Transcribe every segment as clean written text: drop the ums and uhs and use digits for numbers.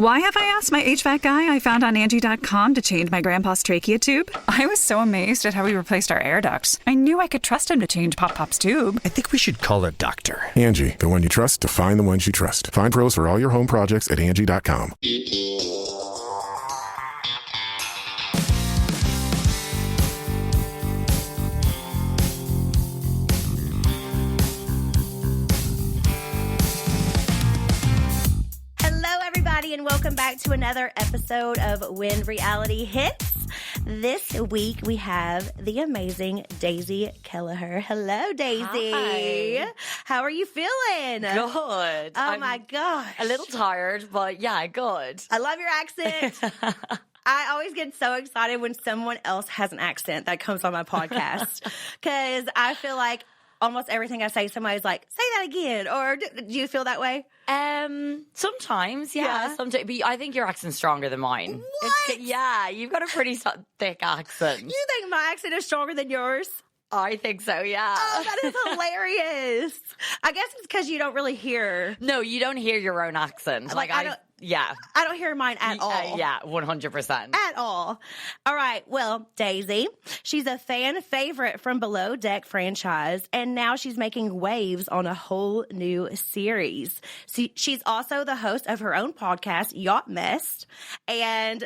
Why have I asked my HVAC guy I found on Angie.com to change my grandpa's trachea tube? I was so amazed at how he replaced our air ducts. I knew I could trust him to change Pop-Pop's tube. I think we should call a doctor. Angie, the one you trust to find the ones you trust. Find pros for all your home projects at Angie.com. And welcome back to another episode of When Reality Hits. This week we have the amazing Daisy Kelliher. Hello, Daisy. Hi. How are you feeling? Good. Oh my gosh. A little tired, but yeah, good. I love your accent. I always get so excited when someone else has an accent that comes on my podcast because I feel like almost everything I say, somebody's like, say that again. Or do you feel that way? Sometimes, yeah. Sometimes, but I think your accent's stronger than mine. What? Yeah, you've got a pretty thick accent. You think my accent is stronger than yours? I think so, yeah. Oh, that is hilarious. I guess it's because you don't really hear. No, you don't hear your own accent. I don't hear mine at all. Yeah, 100%. At all. All right. Well, Daisy, she's a fan favorite from Below Deck franchise, and now she's making waves on a whole new series. She's also the host of her own podcast, Yacht Mess, and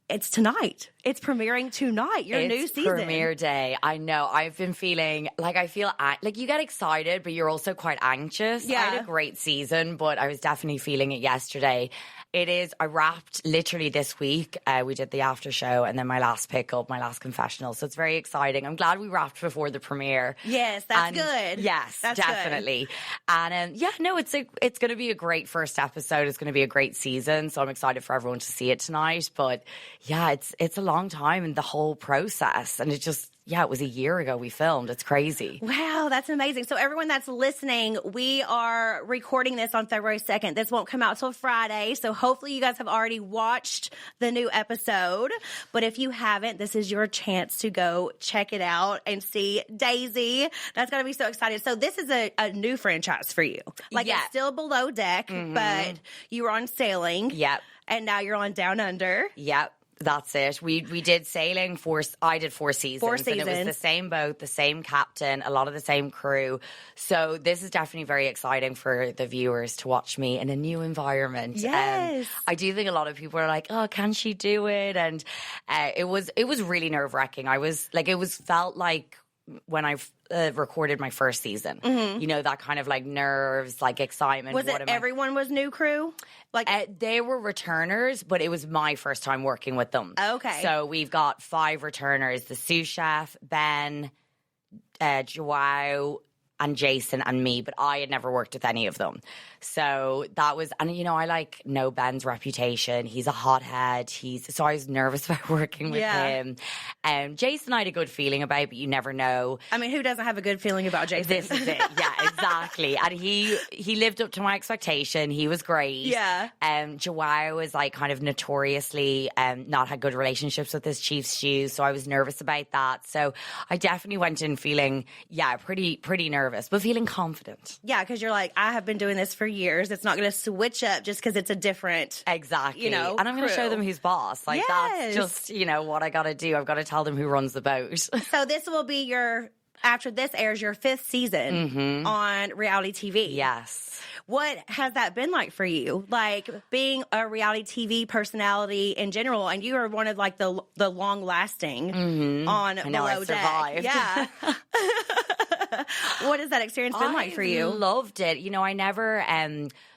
it's tonight. It's premiering tonight, your new season. Premiere day. I know. I've been feeling like you get excited, but you're also quite anxious. Yeah. I had a great season, but I was definitely feeling it yesterday. I wrapped literally this week. We did the after show and then my last pickup, my last confessional. So it's very exciting. I'm glad we wrapped before the premiere. Yes, that's good. Yes, that's definitely. Good. And it's going to be a great first episode. It's going to be a great season. So I'm excited for everyone to see it tonight. But yeah, it's a long time in the whole process. And it was a year ago we filmed. It's crazy. Wow, that's amazing. So everyone that's listening, we are recording this on February 2nd. This won't come out till Friday. So hopefully you guys have already watched the new episode. But if you haven't, this is your chance to go check it out and see Daisy. That's going to be so exciting. So this is a new franchise for you. It's still Below Deck, but you were on sailing. Yep. And now you're on Down Under. Yep. That's it. We did sailing I did 4 seasons. 4 seasons. And it was the same boat, the same captain, a lot of the same crew. So this is definitely very exciting for the viewers to watch me in a new environment. Yes. I do think a lot of people are like, oh, can she do it? And it was really nerve-wracking. Felt like when I recorded my first season, that kind of like nerves, like excitement. Was it everyone was new crew? They were returners, but it was my first time working with them. Okay. So we've got 5 returners, the sous chef, Ben, Joao, and Jason and me, but I had never worked with any of them. So that was, and I know Ben's reputation. He's a hothead. So I was nervous about working with him. Jason I had a good feeling about, but you never know. I mean, who doesn't have a good feeling about Jason? This is it. Yeah, exactly. And he lived up to my expectation. He was great. Yeah. Joao was kind of notoriously not had good relationships with his chief stew, so I was nervous about that. So I definitely went in feeling, pretty nervous, but feeling confident. Yeah, because you're like, I have been doing this for years. It's not going to switch up just because it's a different, exactly. And I'm going to crew. show them who's boss. That's just, what I got to do. I've got to tell them who runs the boat. So this will be after this airs, your 5th season on reality TV. Yes. What has that been like for you? Like being a reality TV personality in general, and you are one of the long lasting on Below Deck. Survived. Yeah. What has that experience been like for you? I loved it. I never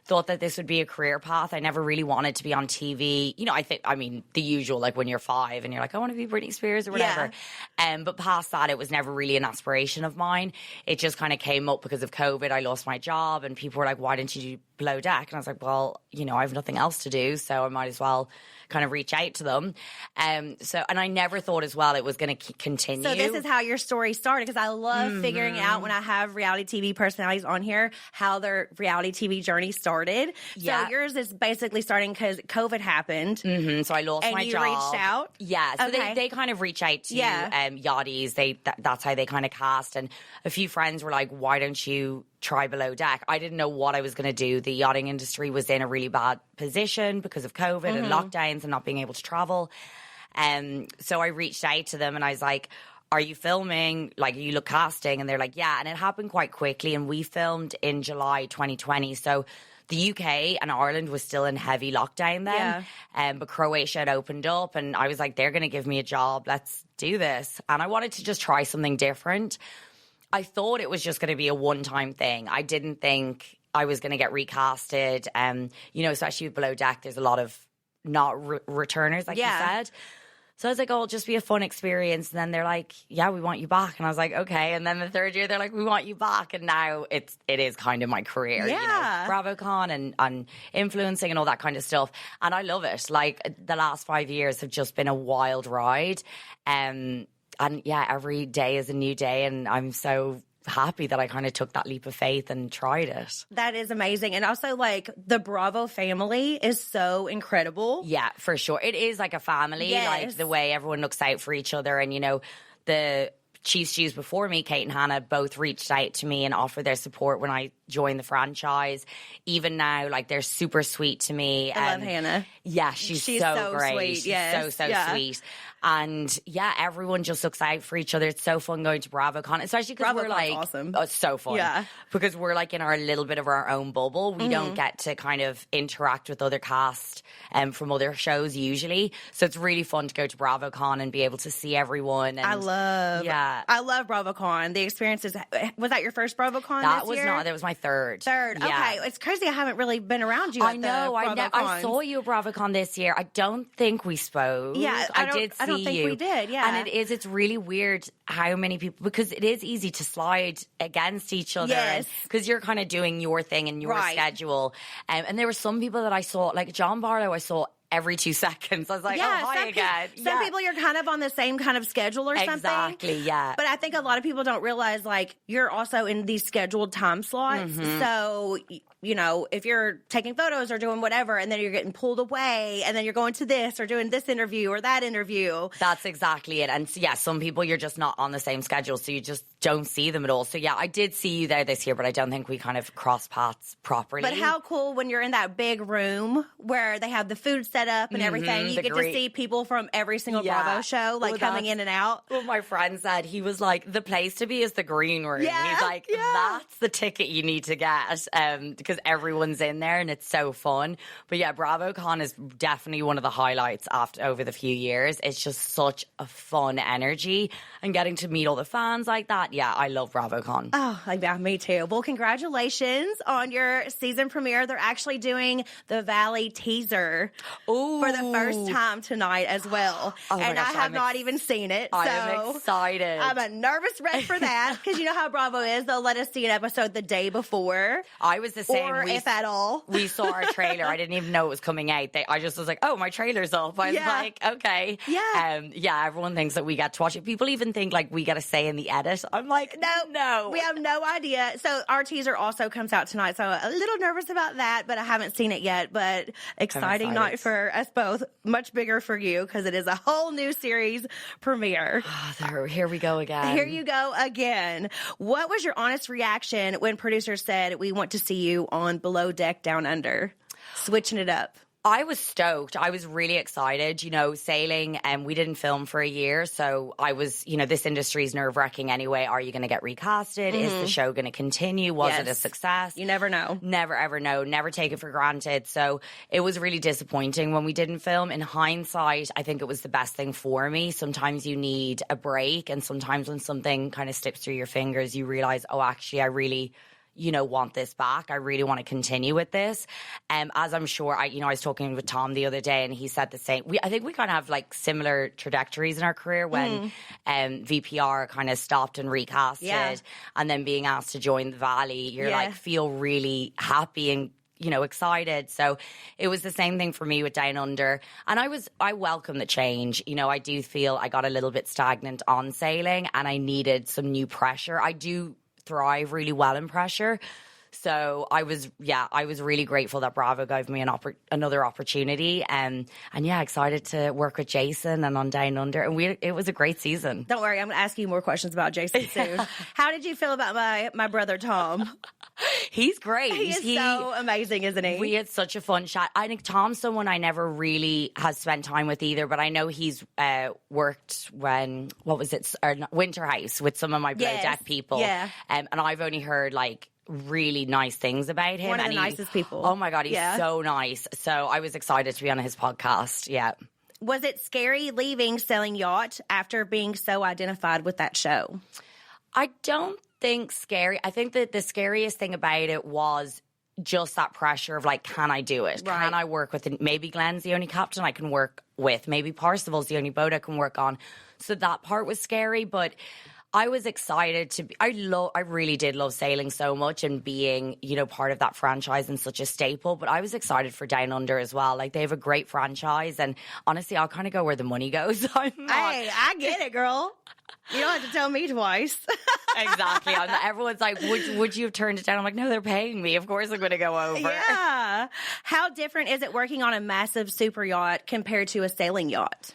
thought that this would be a career path. I never really wanted to be on TV. The usual, like when you're 5 and you're like, I want to be Britney Spears or whatever. Yeah. But past that, it was never really an aspiration of mine. It just kind of came up because of COVID. I lost my job and people were like, why didn't you do Below Deck? And I was like, well, I have nothing else to do, so I might as well kind of reach out to them. And I never thought as well it was going to continue. So this is how your story started, because I love figuring out when I have reality TV personalities on here how their reality TV journey started. Yeah. So yours is basically starting because COVID happened. So I lost my job. And you reached out? Yeah. So okay. they kind of reach out to yachties. That's how they kind of cast. And a few friends were like, why don't you try Below Deck. I didn't know what I was going to do. The yachting industry was in a really bad position because of COVID and lockdowns and not being able to travel. So I reached out to them and I was like, are you filming? Like, you look casting? And they're like, yeah. And it happened quite quickly. And we filmed in July 2020. So the UK and Ireland was still in heavy lockdown then. But Croatia had opened up and I was like, they're going to give me a job. Let's do this. And I wanted to just try something different. I thought it was just going to be a one-time thing. I didn't think I was going to get recasted. You know, especially with Below Deck, there's a lot of not returners, like you said. So I was like, oh, it'll just be a fun experience. And then they're like, yeah, we want you back. And I was like, okay. And then the third year, they're like, we want you back. And now it is kind of my career, you know, BravoCon and influencing and all that kind of stuff. And I love it. Like, the last 5 years have just been a wild ride. And yeah, every day is a new day. And I'm so happy that I kind of took that leap of faith and tried it. That is amazing. And also, like, the Bravo family is so incredible. Yeah, for sure. It is like a family, like the way everyone looks out for each other. And, you know, the Chief Stews before me, Kate and Hannah, both reached out to me and offered their support when I joined the franchise. Even now, like, they're super sweet to me. I love Hannah. Yeah, she's so great. Sweet. She's yes. so sweet. And yeah, everyone just looks out for each other. It's so fun going to BravoCon, especially because we're like, awesome. Oh, it's so fun. Yeah. Because we're like in our little bit of our own bubble. We don't get to kind of interact with other cast from other shows usually. So it's really fun to go to BravoCon and be able to see everyone. And I love BravoCon. The experience was that your first BravoCon that this year? That was my third. Yeah. Okay. It's crazy I haven't really been around you at I saw you at BravoCon this year. I don't think we spoke. Yeah, I don't think we did, And it's really weird how many people, because it is easy to slide against each other. Yes. Because you're kind of doing your thing and your schedule. And there were some people that I saw, like John Barlow, I saw every 2 seconds. I was like, hi again. Some people you're kind of on the same kind of schedule or something. Exactly, yeah. But I think a lot of people don't realize, like, you're also in these scheduled time slots. So, you know, if you're taking photos or doing whatever, and then you're getting pulled away, and then you're going to this or doing this interview or that interview. That's exactly it. And yeah, some people you're just not on the same schedule, so you just don't see them at all. So yeah, I did see you there this year, but I don't think we kind of cross paths properly. But how cool when you're in that big room where they have the food set up and everything. You get to see people from every single Bravo show, like, coming in and out. Well, my friend said, he was like, the place to be is the green room. Yeah, he's like, that's the ticket you need to get, because everyone's in there and it's so fun. But yeah, BravoCon is definitely one of the highlights over the few years. It's just such a fun energy and getting to meet all the fans like that. Yeah, I love BravoCon. Oh, yeah, me too. Well, congratulations on your season premiere. They're actually doing the Valley teaser for the first time tonight as well. Oh and gosh, I have not even seen it. I am excited. I'm a nervous wreck for that, because you know how Bravo is. They'll let us see an episode the day before. I was the same. Or if at all. We saw our trailer. I didn't even know it was coming out. I just was like, oh, my trailer's up. I was like, okay. Yeah. Everyone thinks that we get to watch it. People even think like we get a say in the edit. I'm like, no. We have no idea. So our teaser also comes out tonight. So a little nervous about that, but I haven't seen it yet. But exciting night for us both. Much bigger for you, because it is a whole new series premiere. Here we go again. Here you go again. What was your honest reaction when producers said, we want to see you on Below Deck Down Under? Switching it up. I was stoked. I was really excited, you know, sailing, and we didn't film for a year. So I was, you know, this industry is nerve-wracking anyway. Are you going to get recasted? Is the show going to continue? Was it a success? You never know. Never, ever know. Never take it for granted. So it was really disappointing when we didn't film. In hindsight, I think it was the best thing for me. Sometimes you need a break, and sometimes when something kind of slips through your fingers, you realize, oh, actually, I really, you know, want this back. I really want to continue with this. As I'm sure, I was talking with Tom the other day, and he said the same. I think we kind of have like similar trajectories in our career when VPR kind of stopped and recasted, and then being asked to join the Valley, you're like, feel really happy and, you know, excited. So it was the same thing for me with Down Under. And I welcome the change. You know, I do feel I got a little bit stagnant on sailing, and I needed some new pressure. I do thrive really well in pressure. So I was really grateful that Bravo gave me another opportunity. And yeah, excited to work with Jason and on Down Under. And it was a great season. Don't worry, I'm going to ask you more questions about Jason soon. How did you feel about my brother, Tom? He's great. He is so amazing, isn't he? We had such a fun chat. I think Tom's someone I never really has spent time with either, but I know he's worked Winter House with some of my Below Deck people. Yeah. And I've only heard like really nice things about him. One of the nicest people. Oh my God, he's so nice. So I was excited to be on his podcast. Yeah. Was it scary leaving Sailing Yacht after being so identified with that show? I don't think scary. I think that the scariest thing about it was just that pressure of like, can I do it? Right. Can I work with it? Maybe Glenn's the only captain I can work with. Maybe Parsifal's the only boat I can work on. So that part was scary, but I was excited to be, I really did love sailing so much and being, part of that franchise and such a staple. But I was excited for Down Under as well. Like, they have a great franchise. And honestly, I'll kind of go where the money goes. Hey, I get it, girl. You don't have to tell me twice. Exactly. Everyone's like, would you have turned it down? I'm like, no, they're paying me. Of course I'm going to go over. Yeah. How different is it working on a massive super yacht compared to a sailing yacht?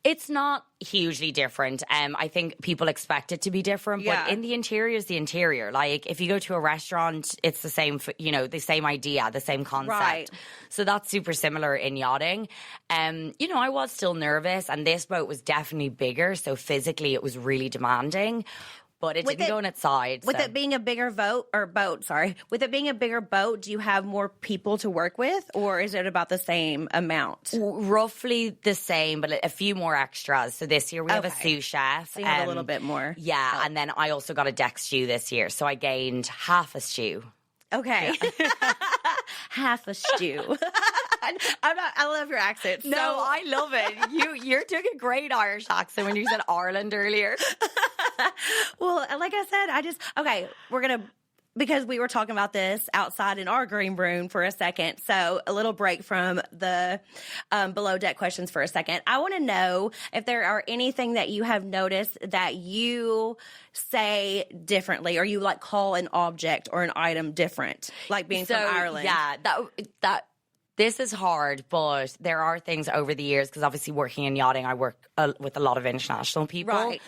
It's not hugely different. I think people expect it to be different, but in the interior is the interior. Like, if you go to a restaurant, it's the same, the same idea, the same concept. Right. So that's super similar in yachting. I was still nervous, and this boat was definitely bigger, so physically it was really demanding. But it didn't go on its side. With it being a bigger boat, with it being a bigger boat, do you have more people to work with, or is it about the same amount? Roughly the same, but a few more extras. So this year we have a sous chef. So you have a little bit more. Yeah, and then I also got a deck stew this year, so I gained half a stew. Okay. Yeah. Half a stew. I love your accent. No, I love it. You're doing a great Irish accent when you said Ireland earlier. Well, like I said, we're going to, because we were talking about this outside in our green room for a second. So a little break from the Below Deck questions for a second. I want to know if there are anything that you have noticed that you say differently, or you like call an object or an item different, like being from Ireland. Yeah, that this is hard, but there are things over the years, because obviously working in yachting, I work with a lot of international people. Right.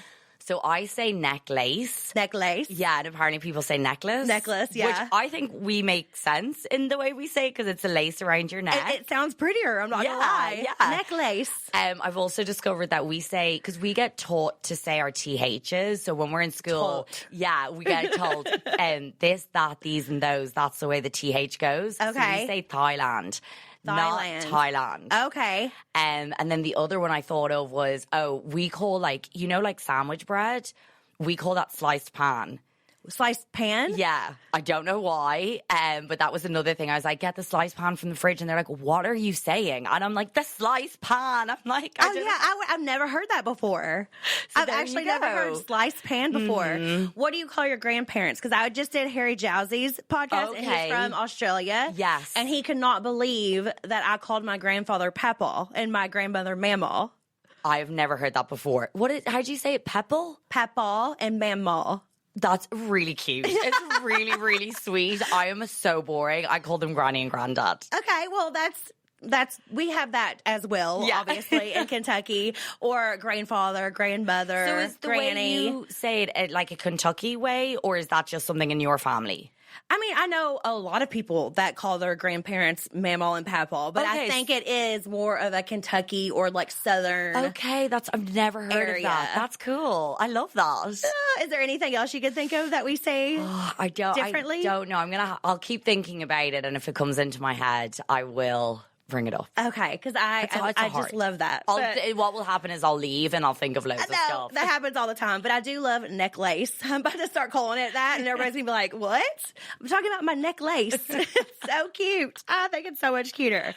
So I say necklace. Necklace. Yeah, and apparently people say necklace. Necklace, yeah. Which I think we make sense in the way we say it, because it's a lace around your neck. It sounds prettier, I'm not going to lie. Yeah. Necklace. I've also discovered that we say, because we get taught to say our THs. So when we're in school, we get told this, that, these, and those. That's the way the TH goes. Okay. So we say Thailand. Not Thailand. Okay. And then the other one I thought of was, we call like sandwich bread, we call that sliced pan. Sliced pan? Yeah. I don't know why. But that was another thing. I was like, get the sliced pan from the fridge. And they're like, what are you saying? And I'm like, the sliced pan. I'm like, I've never heard that before. So I've actually never heard sliced pan before. Mm-hmm. What do you call your grandparents? Because I just did Harry Jowsey's podcast, and he's from Australia. Yes. And he could not believe that I called my grandfather Pepple and my grandmother Mammal. I've never heard that before. How'd you say it? Pepple? Pepple and Mammal. That's really cute. It's really, really sweet. I am so boring. I call them Granny and Granddad. Okay, well, that's we have that as well, obviously, in Kentucky, or grandfather, grandmother, so is the granny. Way you say it like a Kentucky way, or is that just something in your family? I mean, I know a lot of people that call their grandparents Mammal and Papaw, but I think it is more of a Kentucky or like Southern. Okay, I've never heard of that. That's cool. I love that. Is there anything else you could think of that we say differently? I don't know. I'll keep thinking about it, and if it comes into my head, I will bring it up. Okay, because I just love that. What will happen is I'll leave and I'll think of loads of stuff. That happens all the time, but I do love necklace. I'm about to start calling it that, and everybody's going to be like, what? I'm talking about my necklace. It's so cute. I think it's so much cuter.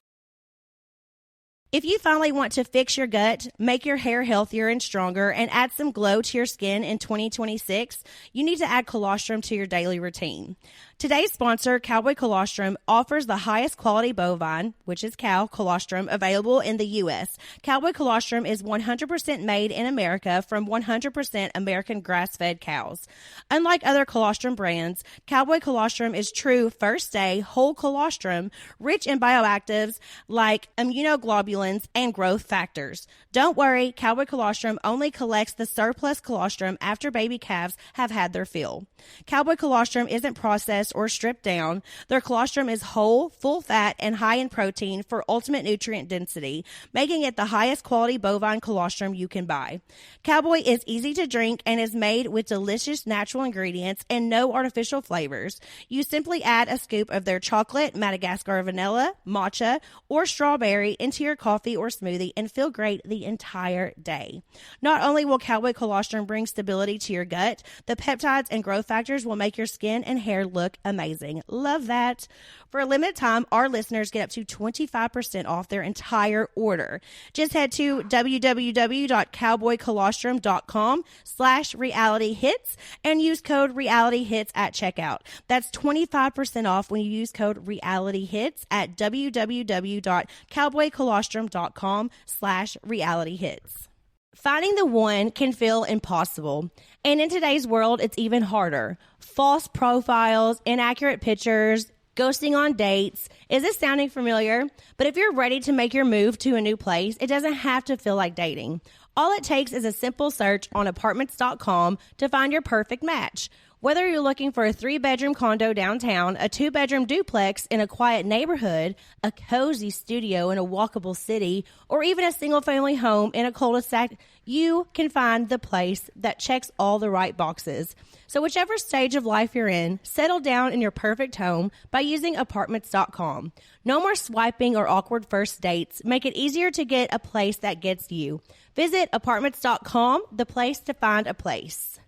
If you finally want to fix your gut, make your hair healthier and stronger, and add some glow to your skin in 2026, you need to add colostrum to your daily routine. Today's sponsor, Cowboy Colostrum, offers the highest quality bovine, which is cow, colostrum, available in the U.S. Cowboy Colostrum is 100% made in America from 100% American grass-fed cows. Unlike other colostrum brands, Cowboy Colostrum is true first-day whole colostrum, rich in bioactives like immunoglobulins and growth factors. Don't worry, Cowboy Colostrum only collects the surplus colostrum after baby calves have had their fill. Cowboy Colostrum isn't processed or stripped down. Their colostrum is whole, full fat, and high in protein for ultimate nutrient density, making it the highest quality bovine colostrum you can buy. Cowboy is easy to drink and is made with delicious natural ingredients and no artificial flavors. You simply add a scoop of their chocolate, Madagascar vanilla, matcha, or strawberry into your coffee or smoothie and feel great the entire day. Not only will Cowboy Colostrum bring stability to your gut, the peptides and growth factors will make your skin and hair look amazing. Love that. For a limited time, our listeners get up to 25% off their entire order. Just head to www.cowboycolostrum.com/realityhits and use code realityhits at checkout. That's 25% off when you use code realityhits at www.cowboycolostrum.com/realityhits. Finding the one can feel impossible, and in today's world, it's even harder. False profiles, inaccurate pictures, ghosting on dates. Is this sounding familiar? But if you're ready to make your move to a new place, it doesn't have to feel like dating. All it takes is a simple search on apartments.com to find your perfect match. Whether you're looking for a 3-bedroom condo downtown, a 2-bedroom duplex in a quiet neighborhood, a cozy studio in a walkable city, or even a single-family home in a cul-de-sac, you can find the place that checks all the right boxes. So whichever stage of life you're in, settle down in your perfect home by using apartments.com. No more swiping or awkward first dates. Make it easier to get a place that gets you. Visit apartments.com, the place to find a place.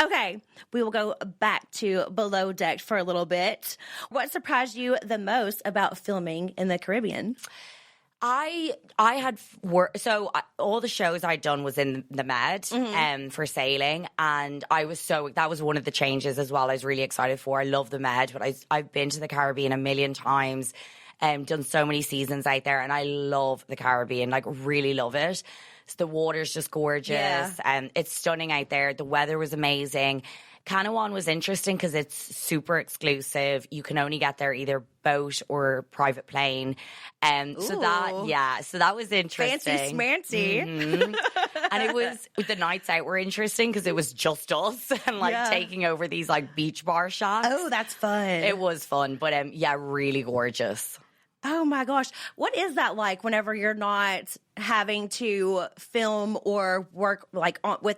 Okay, we will go back to Below Deck for a little bit. What surprised you the most about filming in the Caribbean? I had work, so all the shows I'd done was in the Med for sailing, and that was one of the changes as well I was really excited for. I love the Med, but I've been to the Caribbean a million times, done so many seasons out there, and I love the Caribbean, like really love it. So the water's just gorgeous, and it's stunning out there. The weather was amazing. Canoan was interesting because it's super exclusive. You can only get there either boat or private plane. So that was interesting. Fancy schmancy. Mm-hmm. And it was, the nights out were interesting because it was just us and taking over these like beach bar shacks. Oh, that's fun. It was fun, but really gorgeous. Oh my gosh. What is that like whenever you're not having to film or work like with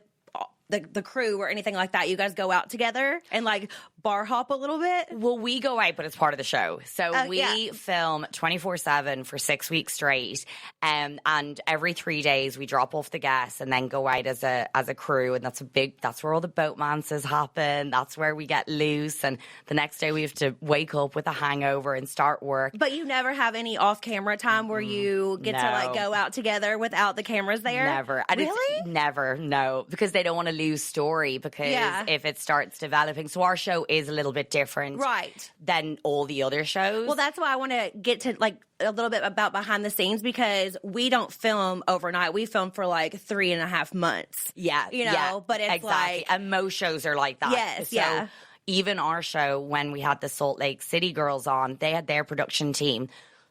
the crew or anything like that? You guys go out together and like bar hop a little bit? Well, we go out, but it's part of the show. So we film 24/7 for 6 weeks straight. And every 3 days we drop off the guests and then go out as a crew. And that's where all the boatmances happen. That's where we get loose. And the next day we have to wake up with a hangover and start work. But you never have any off-camera time where you get to like go out together without the cameras there? Never. And really? Never, no. Because they don't want to lose story because if it starts developing. So our show is a little bit different than all the other shows. Well, that's why I want to get to like a little bit about behind the scenes because we don't film overnight. We film for like 3.5 months. Yeah. You know, but it's exactly. like. And most shows are like that. Yes, so even our show, when we had the Salt Lake City girls on, they had their production team.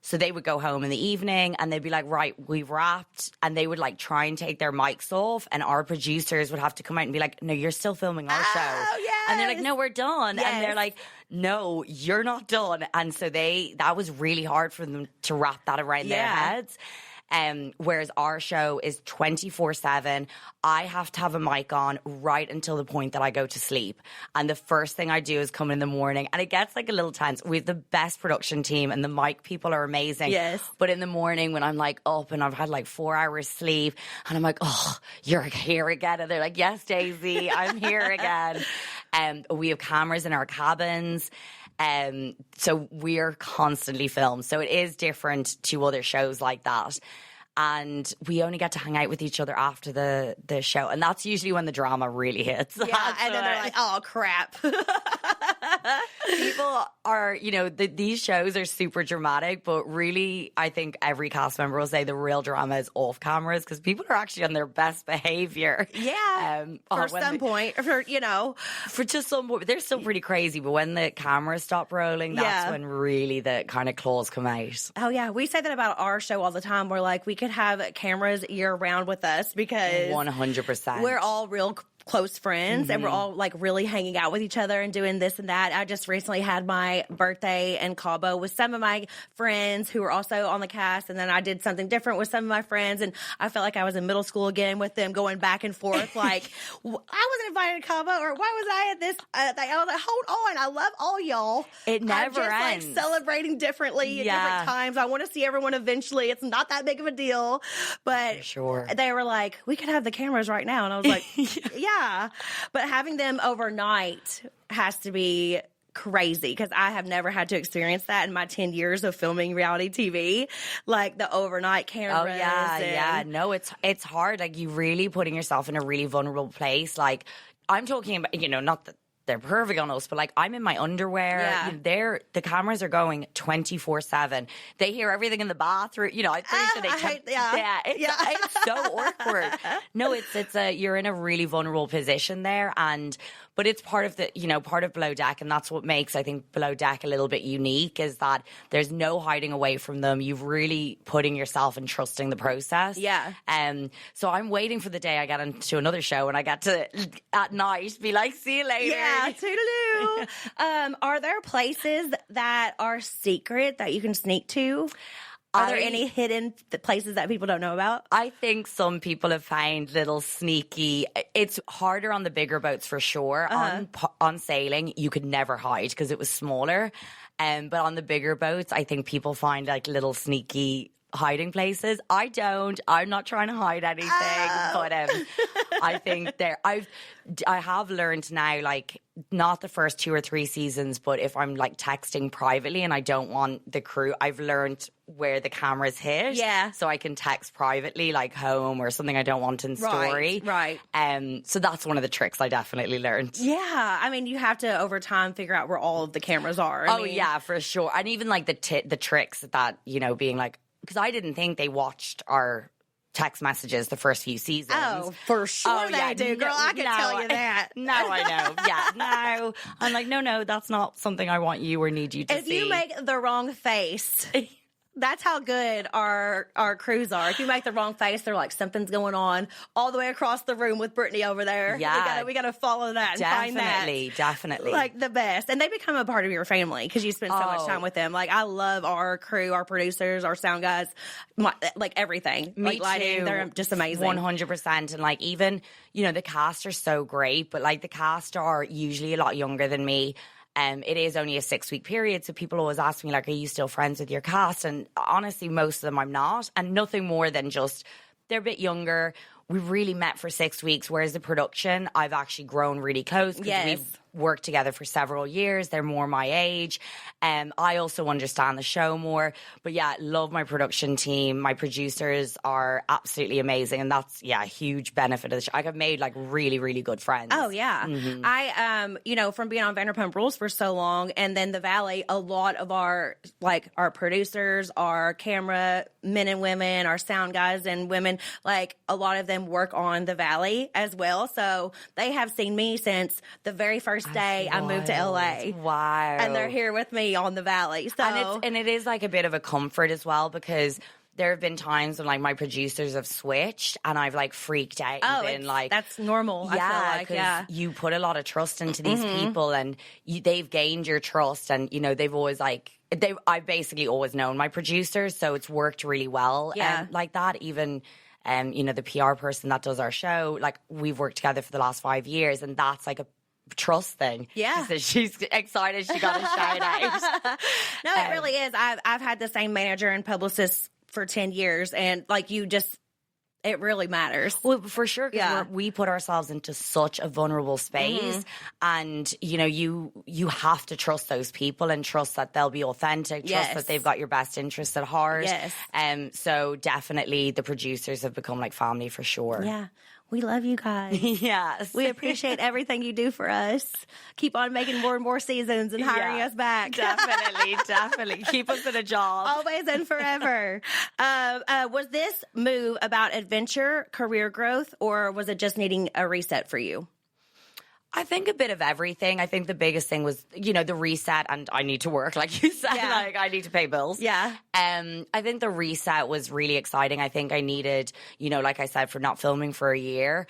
So they would go home in the evening and they'd be like, right, we've wrapped. And they would like try and take their mics off. And our producers would have to come out and be like, no, you're still filming our show. Yes. And they're like, no, we're done. Yes. And they're like, no, you're not done. And so that was really hard for them to wrap that around their heads. Whereas our show is 24/7. I have to have a mic on right until the point that I go to sleep. And the first thing I do is come in the morning. And it gets like a little tense. We have the best production team and the mic people are amazing. Yes. But in the morning when I'm like up and I've had like 4 hours sleep and I'm like, oh, you're here again. And they're like, yes, Daisy, I'm here again. We have cameras in our cabins. So we're constantly filmed. So it is different to other shows like that. and we only get to hang out with each other after the show, and that's usually when the drama really hits. Yeah, and then they're like, oh, crap. People are, these shows are super dramatic, but really, I think every cast member will say the real drama is off cameras because people are actually on their best behavior. Yeah, for some point, for just some point, they're still pretty crazy. But when the cameras stop rolling, that's when really the kind of claws come out. Oh yeah, we say that about our show all the time. We're like, we could have cameras year round with us because 100%. We're all real close friends and we're all like really hanging out with each other and doing this and that. I just recently had my birthday in Cabo with some of my friends who were also on the cast, and then I did something different with some of my friends, and I felt like I was in middle school again with them, going back and forth like I wasn't invited to Cabo, or why was I at this thing? I was like, hold on, I love all y'all. It never I'm just ends. like celebrating differently at different times. I want to see everyone eventually. It's not that big of a deal, but for sure. They were like, we could have the cameras right now, and I was like, yeah. But having them overnight has to be crazy because I have never had to experience that in my 10 years of filming reality TV, like the overnight cameras. Oh, yeah. No, it's hard. Like, you really putting yourself in a really vulnerable place. Like, I'm talking about, not that they're perfect on us, but like I'm in my underwear. Yeah. The cameras are going 24/7. They hear everything in the bathroom. I'm pretty sure it's so awkward. No, it's you're in a really vulnerable position there, but it's part of part of Below Deck, and that's what makes, I think, Below Deck a little bit unique, is that there's no hiding away from them. You've really putting yourself and trusting the process. Yeah. So I'm waiting for the day I get into another show and I get to, at night, be like, see you later. Yeah, toodaloo. Are there places that are secret that you can sneak to? Are there any hidden places that people don't know about? I think some people have found little sneaky. It's harder on the bigger boats for sure. On sailing, you could never hide because it was smaller. But on the bigger boats, I think people find like little sneaky hiding places. I don't. I'm not trying to hide anything, but I think I have learned now, like, not the first 2 or 3 seasons, but if I'm like texting privately and I don't want the crew, I've learned where the cameras hit. Yeah. So I can text privately, like home or something I don't want in story. Right. So that's one of the tricks I definitely learned. Yeah. I mean, you have to, over time, figure out where all of the cameras are. I mean, yeah, for sure. And even like the tricks that, being like, because I didn't think they watched our text messages the first few seasons. Oh, for sure they do, girl. I can tell you that. Now I know. Yeah, now I'm like, no, that's not something I want you or need you to see. If you make the wrong face, that's how good our crews are. If you make the wrong face, they're like, something's going on all the way across the room with Brittany over there. Yeah. We gotta follow that and find that. Definitely. Like the best. And they become a part of your family because you spend so much time with them. Like, I love our crew, our producers, our sound guys, like everything. Me like lighting, too. they're just amazing. 100%. And like, even, the cast are so great, but like the cast are usually a lot younger than me. It is only a 6-week period, so people always ask me, like, are you still friends with your cast? And honestly, most of them I'm not. And nothing more than just, they're a bit younger. We really met for 6 weeks, whereas the production, I've actually grown really close because we've worked together for several years. They're more my age. I also understand the show more. But yeah, love my production team. My producers are absolutely amazing. And that's, a huge benefit of the show. I've made like really, really good friends. Oh, yeah. Mm-hmm. I, from being on Vanderpump Rules for so long, and then the Valley, a lot of our producers, our camera men and women, our sound guys and women, like a lot of them work on the Valley as well. So they have seen me since the very first day I moved to LA. Wow. And they're here with me on the Valley. So and it is like a bit of a comfort as well, because there have been times when like my producers have switched and I've like freaked out and been like, that's normal. I feel like, you put a lot of trust into these people, and they've gained your trust, and they've always I've basically always known my producers, so it's worked really well. Like that, even the PR person that does our show, like we've worked together for the last 5 years, and that's like a trust thing. Yeah. So she's excited she got a shout out. No, it really is. I've had the same manager and publicist for 10 years, and like it really matters. Well, for sure, because Yeah. we put ourselves into such a vulnerable space, and you have to trust those people and trust that they'll be authentic, trust Yes. that they've got your best interests at heart. Yes. So definitely, the producers have become like family for sure. Yeah. We love you guys. Yes. We appreciate everything you do for us. Keep on making more and more seasons and hiring Yeah. us back. Definitely. Keep us in a job. Always and forever. Was this move about adventure, career growth, or was it just needing a reset for you? I think a bit of everything. I think the biggest thing was, the reset, and I need to work, like you said, Yeah. like I need to pay bills. Yeah. I think the reset was really exciting. I think I needed, like I said, for not filming for a year,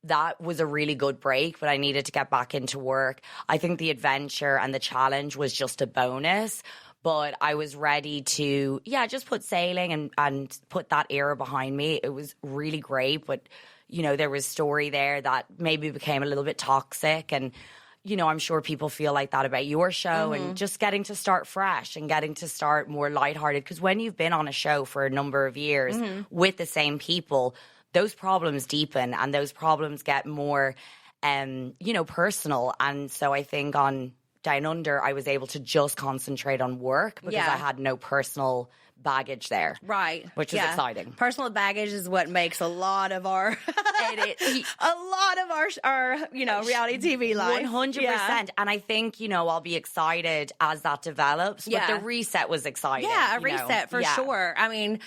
that was a really good break, but I needed to get back into work. I think the adventure and the challenge was just a bonus. But I was ready to, just put sailing and put that era behind me. It was really great, but there was story there that maybe became a little bit toxic. And, I'm sure people feel like that about your show and just getting to start fresh and getting to start more lighthearted. Because when you've been on a show for a number of years with the same people, those problems deepen and those problems get more, personal. And so I think on Down Under, I was able to just concentrate on work because I had no personal baggage there. Right. Which is exciting. Personal baggage is what makes a lot of our our reality TV life. 100%. Yeah. And I think, I'll be excited as that develops. But Yeah. the reset was exciting. Yeah, a reset for Yeah. sure. I mean,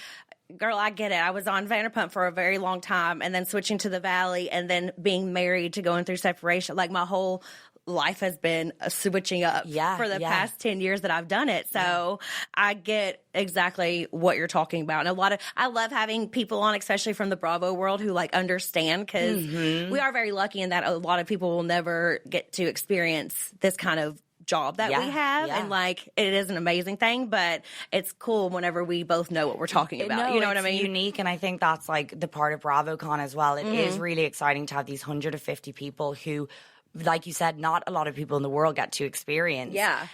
girl, I get it. I was on Vanderpump for a very long time and then switching to the Valley and then being married to going through separation. Like my whole life has been switching up for the past 10 years that I've done it. So I get exactly what you're talking about. And I love having people on, especially from the Bravo world, who like understand, because we are very lucky in that a lot of people will never get to experience this kind of job that we have, and like it is an amazing thing, but it's cool whenever we both know what we're talking about. No, you know what I it's mean? Unique, and I think that's like the part of BravoCon as well. It is really exciting to have these 150 people who, like you said, not a lot of people in the world get to experience. Yeah.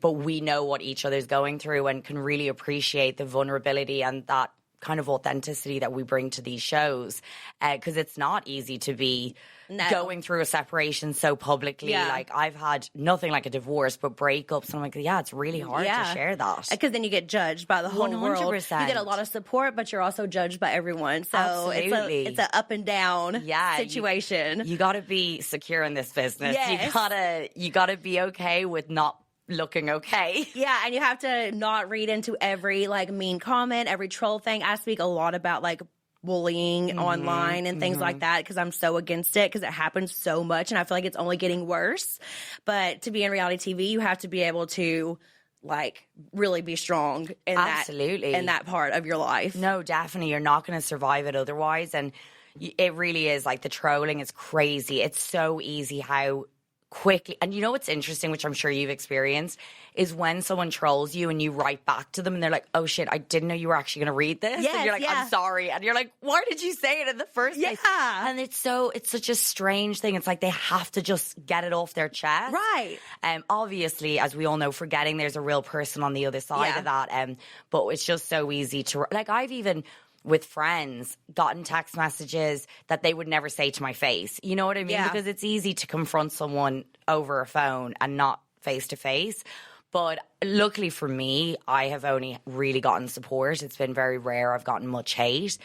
But we know what each other's going through and can really appreciate the vulnerability and that kind of authenticity that we bring to these shows. Because it's not easy to be going through a separation so publicly. Yeah. Like, I've had nothing like a divorce, but breakups. And I'm like, it's really hard to share that. Because then you get judged by the whole world. 100%. You get a lot of support, but you're also judged by everyone. So Absolutely. it's a up and down situation. You got to be secure in this business. Yes. You gotta be okay with not looking okay. Yeah, and you have to not read into every like mean comment, every troll thing. I speak a lot about like bullying online and things like that because I'm so against it because it happens so much and I feel like it's only getting worse. But to be in reality TV, you have to be able to like really be strong in that part of your life. No, definitely. You're not going to survive it otherwise. And it really is like the trolling is crazy. It's so easy how quickly, and you know what's interesting, which I'm sure you've experienced, is when someone trolls you and you write back to them and they're like, oh shit, I didn't know you were actually going to read this. Yes, and you're like, I'm sorry. And you're like, why did you say it in the first place? And it's such a strange thing. It's like they have to just get it off their chest. Right. Obviously, as we all know, forgetting there's a real person on the other side of that. But it's just so easy to, like, I've even, with friends, gotten text messages that they would never say to my face. You know what I mean? Yeah. Because it's easy to confront someone over a phone and not face to face. But luckily for me, I have only really gotten support. It's been very rare I've gotten much hate.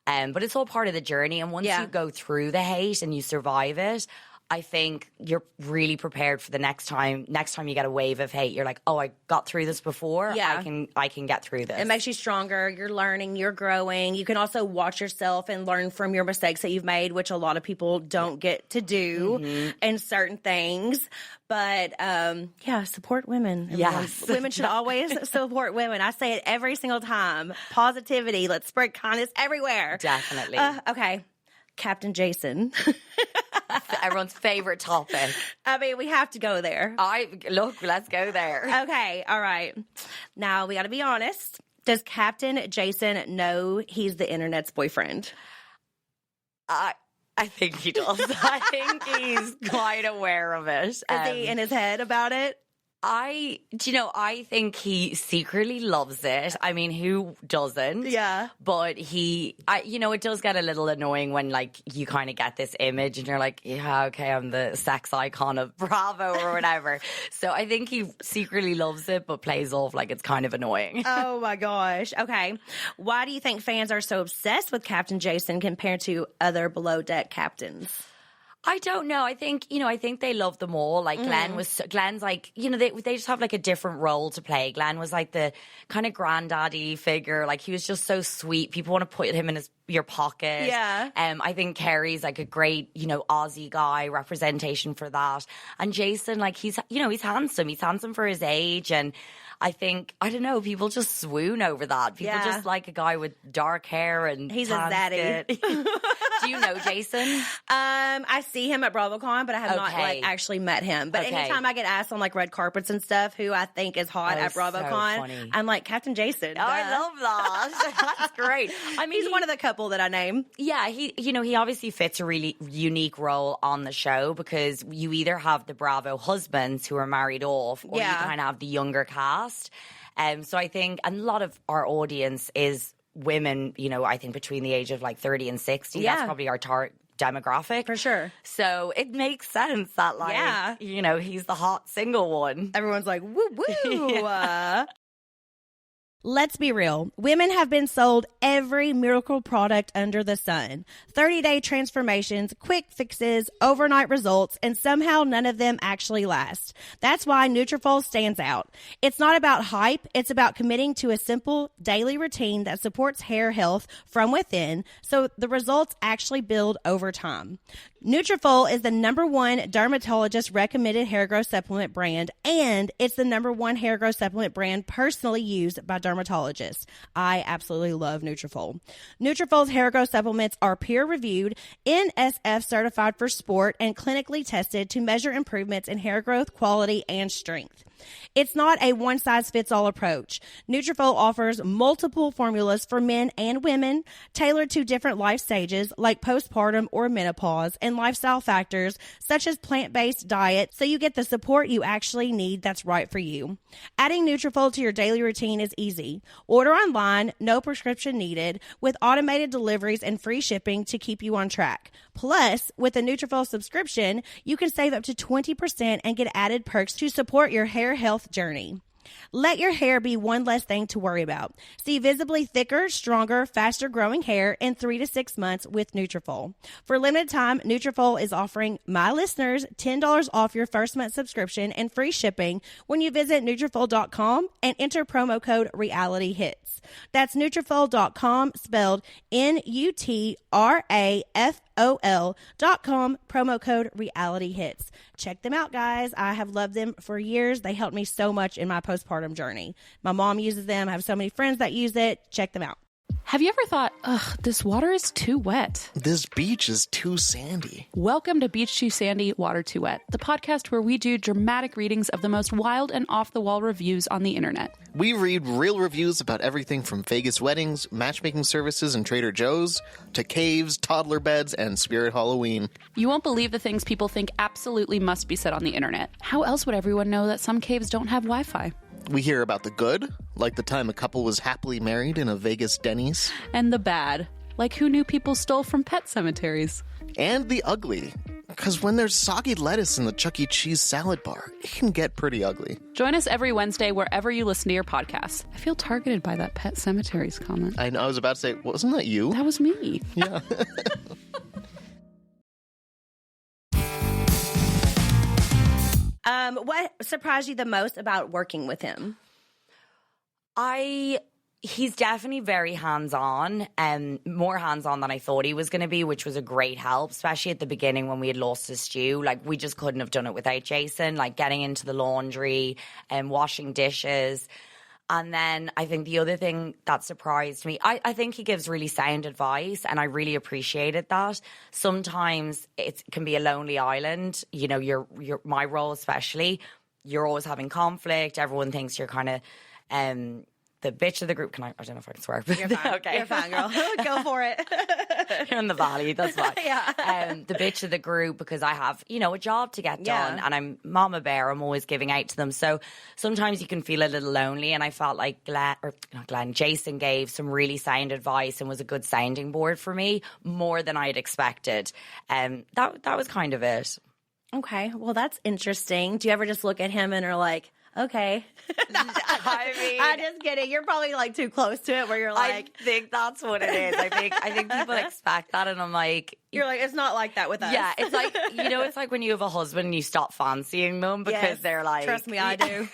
But it's all part of the journey. And once you go through the hate and you survive it, I think you're really prepared for the next time. Next time you get a wave of hate, you're like, oh, I got through this before. Yeah. I can get through this. It makes you stronger. You're learning. You're growing. You can also watch yourself and learn from your mistakes that you've made, which a lot of people don't get to do in certain things. But support women. Yes. Women should always support women. I say it every single time. Positivity. Let's spread kindness everywhere. Definitely. Okay. Captain Jason. Everyone's favorite topic. I mean, we have to go there. Let's go there. Okay, all right. Now, we got to be honest. Does Captain Jason know he's the internet's boyfriend? I think he does. I think he's quite aware of it. Is he in his head about it? I think he secretly loves it. I mean, who doesn't? Yeah. But it does get a little annoying when, like, you kind of get this image and you're like, yeah, okay, I'm the sex icon of Bravo or whatever. So I think he secretly loves it, but plays off like it's kind of annoying. Oh my gosh. Okay. Why do you think fans are so obsessed with Captain Jason compared to other Below Deck captains? I don't know. I think they love them all. Like Glenn's like, they just have like a different role to play. Glenn was like the kind of granddaddy figure. Like he was just so sweet. People want to put him in your pocket. Yeah. I think Kerry's like a great, Aussie guy representation for that. And Jason, like he's handsome. He's handsome for his age. And I think, I don't know, people just swoon over that. People just like a guy with dark hair and he's a zaddy. Do you know Jason? I see him at BravoCon, but I have not actually met him. But anytime I get asked on like red carpets and stuff, who I think is hot at BravoCon, so I'm like Captain Jason. Oh, I love that. That's great. I mean, he's one of the couple that I name. Yeah, he obviously fits a really unique role on the show because you either have the Bravo husbands who are married off, or you kind of have the younger cast. So I think a lot of our audience is women, I think between the age of like 30 and 60. That's probably our target demographic. For sure. So it makes sense that he's the hot single one. Everyone's like, woo woo. Let's be real. Women have been sold every miracle product under the sun. 30-day transformations, quick fixes, overnight results, and somehow none of them actually last. That's why Nutrafol stands out. It's not about hype. It's about committing to a simple daily routine that supports hair health from within, so the results actually build over time. Nutrafol is the #1 dermatologist recommended hair growth supplement brand, and it's the #1 hair growth supplement brand personally used by dermatologists. I absolutely love Nutrafol. Nutrafol's hair growth supplements are peer-reviewed, NSF certified for sport, and clinically tested to measure improvements in hair growth, quality, and strength. It's not a one-size-fits-all approach. Nutrafol offers multiple formulas for men and women, tailored to different life stages like postpartum or menopause, and lifestyle factors such as plant-based diet, so you get the support you actually need that's right for you. Adding Nutrafol to your daily routine is easy. Order online, no prescription needed, with automated deliveries and free shipping to keep you on track. Plus, with a Nutrafol subscription, you can save up to 20% and get added perks to support your hair health journey. Let your hair be one less thing to worry about. See visibly thicker, stronger, faster growing hair in 3 to 6 months with Nutrafol. For a limited time, Nutrafol is offering my listeners $10 off your first month subscription and free shipping when you visit Nutrafol.com and enter promo code RealityHits. That's Nutrafol.com, spelled Nutrafol.com, promo code RealityHits. Check them out, guys. I have loved them for years. They helped me so much in my postpartum journey. My mom uses them. I have so many friends that use it. Check them out. Have you ever thought, ugh, this water is too wet? This beach is too sandy. Welcome to Beach Too Sandy, Water Too Wet, the podcast where we do dramatic readings of the most wild and off-the-wall reviews on the internet. We read real reviews about everything from Vegas weddings, matchmaking services and Trader Joe's, to caves, toddler beds, and Spirit Halloween. You won't believe the things people think absolutely must be said on the internet. How else would everyone know that some caves don't have Wi-Fi? We hear about the good, like the time a couple was happily married in a Vegas Denny's. And the bad, like who knew people stole from pet cemeteries. And the ugly, because when there's soggy lettuce in the Chuck E. Cheese salad bar, it can get pretty ugly. Join us every Wednesday wherever you listen to your podcasts. I feel targeted by that pet cemeteries comment. I know, I was about to say, wasn't that you? That was me. Yeah. What surprised you the most about working with him? He's definitely very hands-on, more hands-on than I thought he was going to be, which was a great help, especially at the beginning when we had lost his stew. Like, we just couldn't have done it without Jason, like getting into the laundry and washing dishes. And then I think the other thing that surprised me, I think he gives really sound advice, and I really appreciated that. Sometimes it can be a lonely island. You know, my role especially, you're always having conflict. Everyone thinks you're kind of the bitch of the group. I don't know if I can swear. But You're fine. Okay. You're fine, girl. Go for it. You're in the valley, that's fine. Yeah. The bitch of the group, because I have, a job to get done, and I'm mama bear. I'm always giving out to them. So sometimes you can feel a little lonely, and I felt like Jason gave some really sound advice and was a good sounding board for me, more than I had expected. That was kind of it. Okay. Well, that's interesting. Do you ever just look at him and are like, okay. I mean, I'm just kidding. You're probably like too close to it where you're like, I think that's what it is. I think people expect that, and I'm like, you're like, it's not like that with us. yeah, it's like, it's like when you have a husband and you stop fancying them because Yes. they're like, Trust me, I do.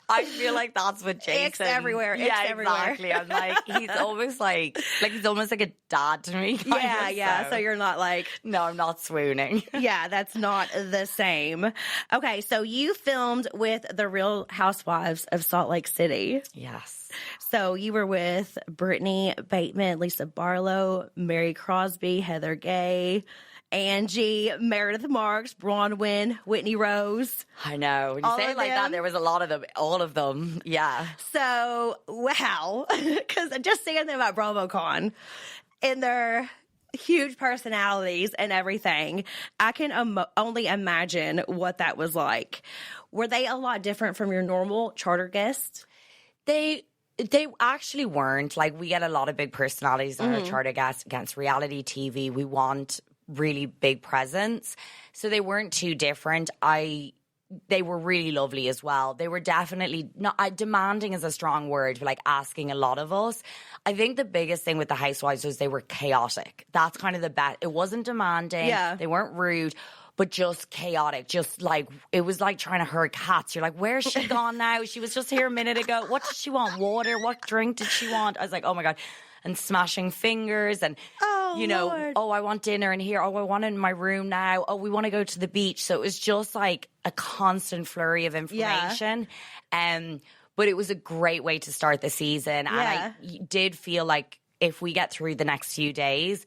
I feel like that's what Jason. Icks everywhere. Icks yeah, everywhere. exactly. I'm like, he's almost like he's almost like a dad to me. Yeah. So you're not like, no, I'm not swooning. yeah, that's not the same. Okay, so you filmed with the Real Housewives of Salt Lake City. Yes. So you were with Brittany Bateman, Lisa Barlow, Mary Crosby, Heather Gay, Angie, Meredith Marks, Bronwyn, Whitney Rose. I know. When you All say of it like them? that, there was a lot of them. All of them. Yeah. So, wow. Because just saying about BravoCon and their huge personalities and everything, I can only imagine what that was like. Were they a lot different from your normal charter guests? They actually weren't. Like, we get a lot of big personalities on our charter guests against reality TV. We want really big presence. So they weren't too different. They were really lovely as well. They were definitely not demanding is a strong word, but like asking a lot of us. I think the biggest thing with the Housewives was they were chaotic. That's kind of the best. It wasn't demanding. Yeah. They weren't rude, but just chaotic. Just like, it was like trying to herd cats. You're like, where's she gone now? She was just here a minute ago. What did she want? Water? What drink did she want? I was like, oh my God. And smashing fingers and, Lord. oh, I want dinner in here. Oh, I want it in my room now. Oh, we want to go to the beach. So it was just like a constant flurry of information. But it was a great way to start the season. Yeah. And I did feel like if we get through the next few days,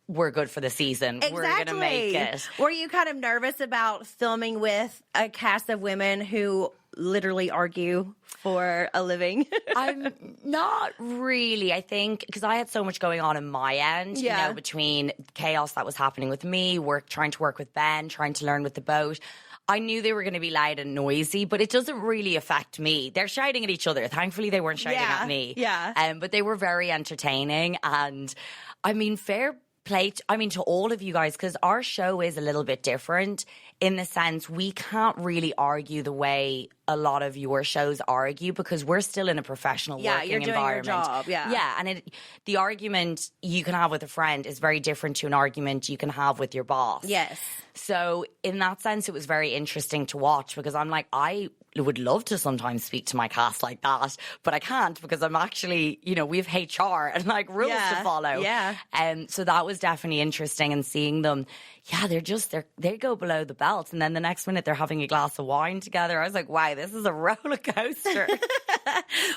we're good for the season. Exactly. We're going to make it. Were you kind of nervous about filming with a cast of women who literally argue for a living? I'm not really. I think because I had so much going on in my end, Yeah. between chaos that was happening with me, trying to work with Ben, trying to learn with the boat. I knew they were going to be loud and noisy, but it doesn't really affect me. They're shouting at each other. Thankfully, they weren't shouting at me. Yeah. But they were very entertaining. And I mean, fair play to all of you guys, because our show is a little bit different in the sense we can't really argue the way a lot of your shows argue because we're still in a professional working you're doing environment. your job. Yeah. And the argument you can have with a friend is very different to an argument you can have with your boss. Yes. So in that sense, it was very interesting to watch because I'm like, I would love to sometimes speak to my cast like that, but I can't because I'm actually, we have HR and like rules to follow. Yeah. So that was definitely interesting, and seeing them, they go below the belt, and then the next minute they're having a glass of wine together. I was like, wow, this is a roller coaster.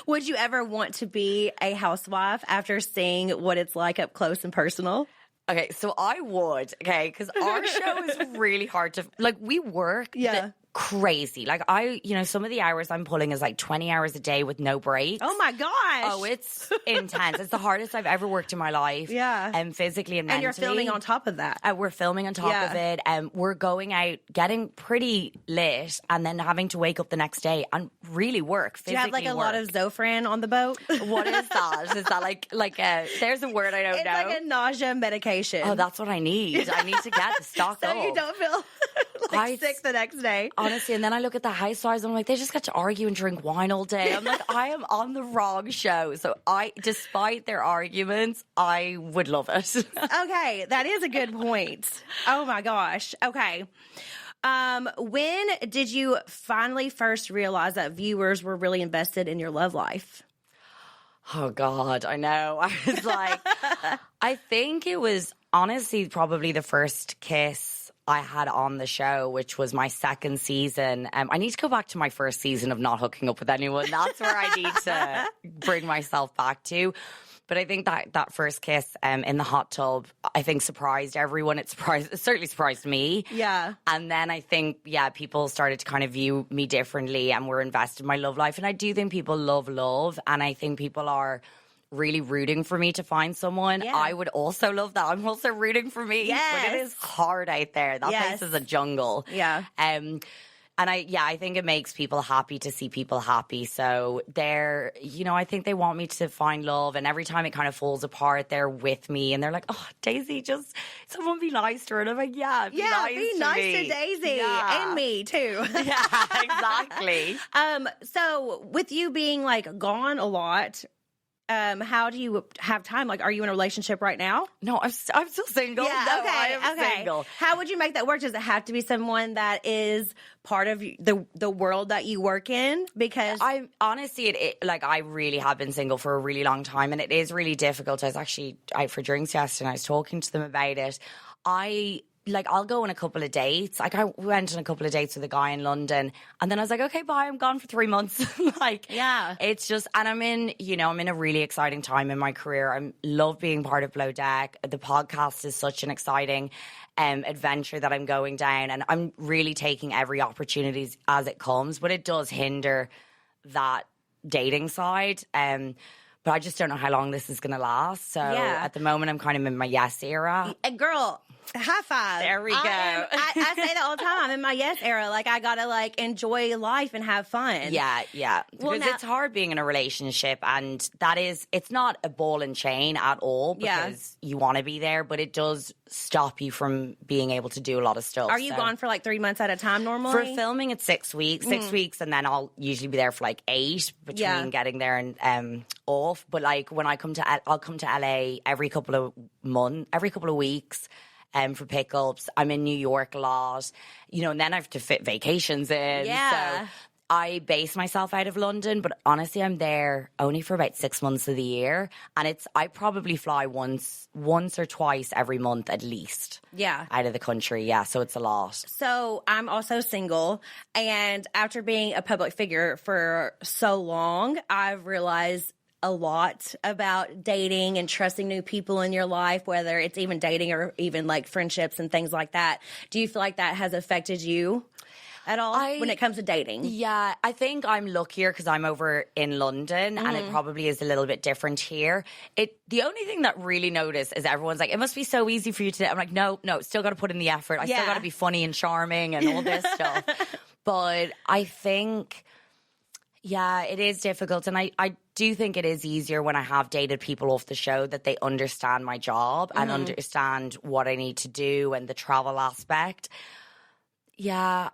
Would you ever want to be a housewife after seeing what it's like up close and personal? Okay, so I would, because our show is really hard to, we work crazy. Some of the hours I'm pulling is like 20 hours a day with no breaks. Oh my gosh. Oh, it's intense. It's the hardest I've ever worked in my life. Yeah. And physically and mentally. And you're filming on top of that. We're filming on top of it. And we're going out, getting pretty lit, and then having to wake up the next day and really work, physically. Do you have a lot of Zofran on the boat? What is that? Is that there's a word I don't know. It's like a nausea medication. Oh, that's what I need. I need to get the stock so up. you don't feel sick the next day. Honestly, and then I look at the Housewives and I'm like, they just get to argue and drink wine all day. I'm like, I am on the wrong show. So despite their arguments, I would love it. Okay, that is a good point. Oh my gosh. Okay. When did you finally first realize that viewers were really invested in your love life? Oh God, I know. I was like, I think it was honestly probably the first kiss I had on the show, which was my second season. I need to go back to my first season of not hooking up with anyone. That's where I need to bring myself back to. But I think that first kiss in the hot tub, I think surprised everyone. It certainly surprised me. Yeah. And then I think, people started to kind of view me differently and were invested in my love life. And I do think people love. And I think people are really rooting for me to find someone. Yeah. I would also love that. I'm also rooting for me. Yes. But it is hard out there. That place is a jungle. Yeah. And I think it makes people happy to see people happy. So they're, I think they want me to find love. And every time it kind of falls apart, they're with me. And they're like, oh, Daisy, just someone be nice to her. And I'm like, be nice to Daisy. Yeah. And me, too. Yeah, exactly. So with you being, like, gone a lot, how do you have time? Like, are you in a relationship right now? No, I'm still single. Yeah, no, okay, I am okay. single. How would you make that work? Does it have to be someone that is part of the world that you work in? Because I honestly, I really have been single for a really long time, and it is really difficult. I was actually out for drinks yesterday, and I was talking to them about it. I'll go on a couple of dates. Like, I went on a couple of dates with a guy in London, and then I was like, okay, bye, I'm gone for 3 months. It's just, and I'm in a really exciting time in my career. I love being part of Below Deck. The podcast is such an exciting adventure that I'm going down, and I'm really taking every opportunity as it comes, but it does hinder that dating side. But I just don't know how long this is going to last. So at the moment, I'm kind of in my yes era. Girl, high five. There we go. I say that all the time. I'm in my yes era. Like, I got to, enjoy life and have fun. Yeah. Well, because it's hard being in a relationship, and it's not a ball and chain at all, because you want to be there, but it does stop you from being able to do a lot of stuff. Are you gone for 3 months at a time normally? For filming, it's 6 weeks. 6 weeks, and then I'll usually be there for 8 between getting there and off. But when I'll come to LA every couple of weeks. For pickups. I'm in New York a lot, and then I have to fit vacations in. Yeah. So I base myself out of London, but honestly, I'm there only for about 6 months of the year. And I probably fly once or twice every month at least. Yeah. Out of the country. Yeah. So it's a lot. So I'm also single. And after being a public figure for so long, I've realized a lot about dating and trusting new people in your life, whether it's even dating or even friendships and things like that. Do you feel like that has affected you at all when it comes to dating? Yeah, I think I'm luckier because I'm over in London, and it probably is a little bit different here. The only thing that really noticed is everyone's like, it must be so easy for you to. I'm like, no, still got to put in the effort. I still got to be funny and charming and all this stuff. But I think, it is difficult, and I do think it is easier when I have dated people off the show that they understand my job and understand what I need to do and the travel aspect. Yeah,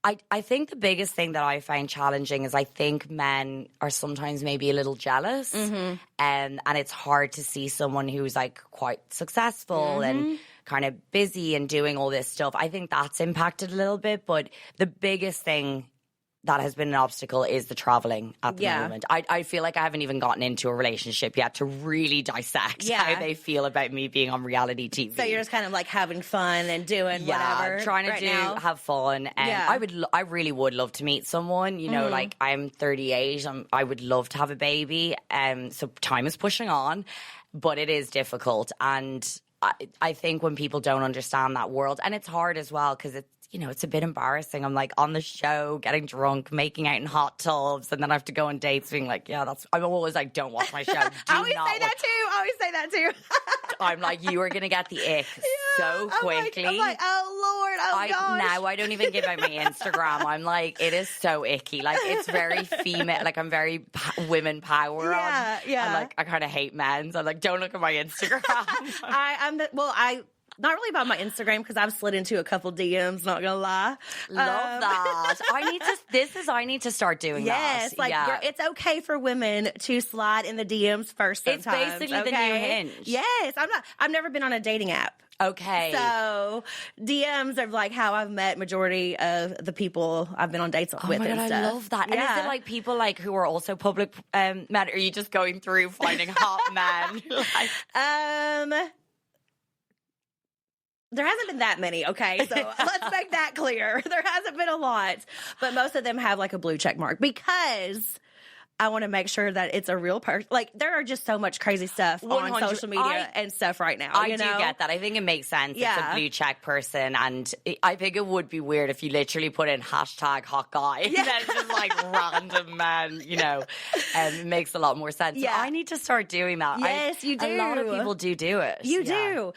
I think the biggest thing that I find challenging is I think men are sometimes maybe a little jealous, and it's hard to see someone who's quite successful and kind of busy and doing all this stuff. I think that's impacted a little bit, but the biggest thing that has been an obstacle is the traveling at the moment. I feel like I haven't even gotten into a relationship yet to really dissect how they feel about me being on reality TV. So you're just kind of having fun and doing whatever. Trying to have fun. And I really would love to meet someone. I'm 38. I would love to have a baby. So time is pushing on, but it is difficult. And I think when people don't understand that world, and it's hard as well because it's a bit embarrassing. I'm on the show, getting drunk, making out in hot tubs, and then I have to go on dates being I'm always don't watch my show. I always say that too. I'm you are going to get the ick so quickly. I'm oh Lord, gosh. Now I don't even give out my Instagram. I'm it is so icky. It's very female. I'm very women power on. Yeah. And I kind of hate men. So I'm don't look at my Instagram. I not really about my Instagram because I've slid into a couple DMs, not gonna lie. Love that. I need to start doing that. Yes, it's okay for women to slide in the DMs first sometimes. It's basically the new Hinge. Yes, I've never been on a dating app. Okay. So DMs are how I've met majority of the people I've been on dates with and stuff. I love that. Yeah. And is it people who are also public men? Are you just going through finding hot men? There hasn't been that many, okay? So let's make that clear. There hasn't been a lot. But most of them have a blue check mark because I want to make sure that it's a real person. Like, there are just so much crazy stuff on social media and stuff right now. I do get that. I think it makes sense. Yeah. It's a blue check person, and I think it would be weird if you literally put in hashtag hot guy. Yeah. Then it's just like random man, you know. It makes a lot more sense. Yeah. I need to start doing that. Yes, you do. A lot of people do it. You do.